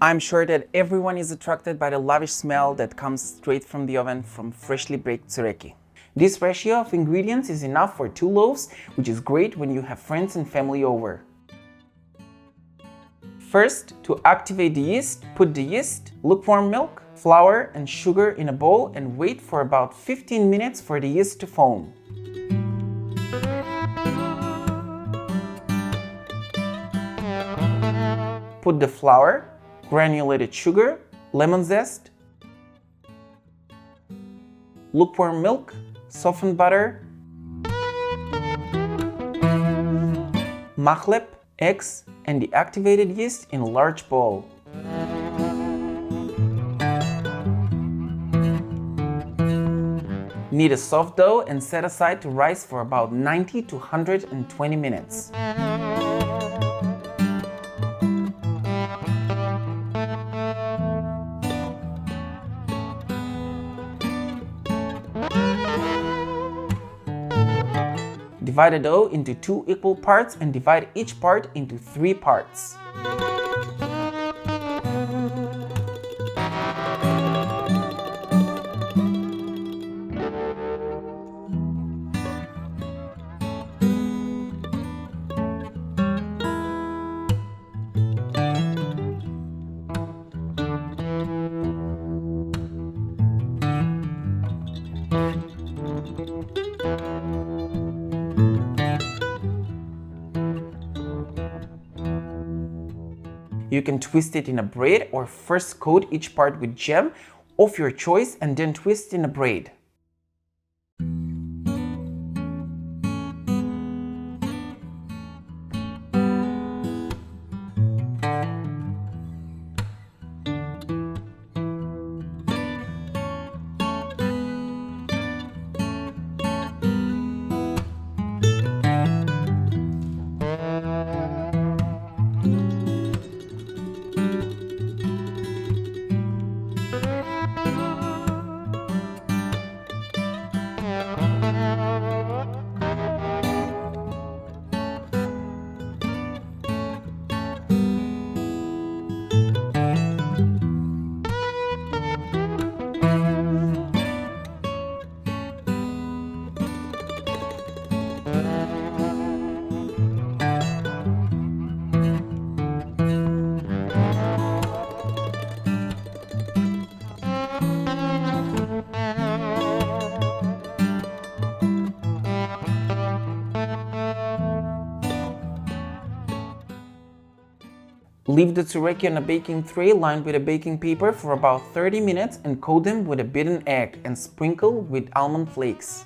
I'm sure that everyone is attracted by the lavish smell that comes straight from the oven from freshly baked tsoureki. This ratio of ingredients is enough for 2 loaves, which is great when you have friends and family over. First, to activate the yeast, put the yeast, lukewarm milk, flour and sugar in a bowl and wait for about 15 minutes for the yeast to foam. Put the flour, granulated sugar, lemon zest, lukewarm milk, softened butter, mahleb, eggs, and the activated yeast in a large bowl. Knead a soft dough and set aside to rise for about 90 to 120 minutes. Divide the dough into 2 equal parts and divide each part into 3 parts. You can twist it in a braid or first coat each part with jam of your choice and then twist in a braid. Leave the tsoureki on a baking tray lined with a baking paper for about 30 minutes and coat them with a beaten egg and sprinkle with almond flakes.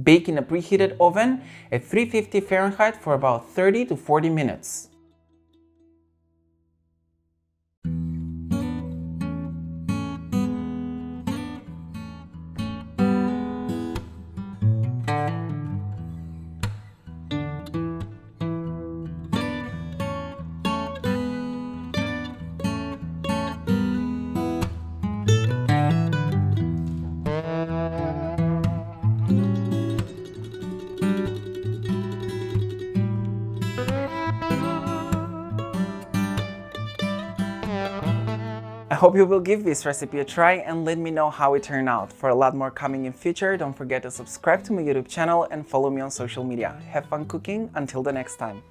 Bake in a preheated oven at 350 Fahrenheit for about 30 to 40 minutes. I hope you will give this recipe a try and let me know how it turned out. For a lot more coming in future, don't forget to subscribe to my YouTube channel and follow me on social media. Have fun cooking, until the next time.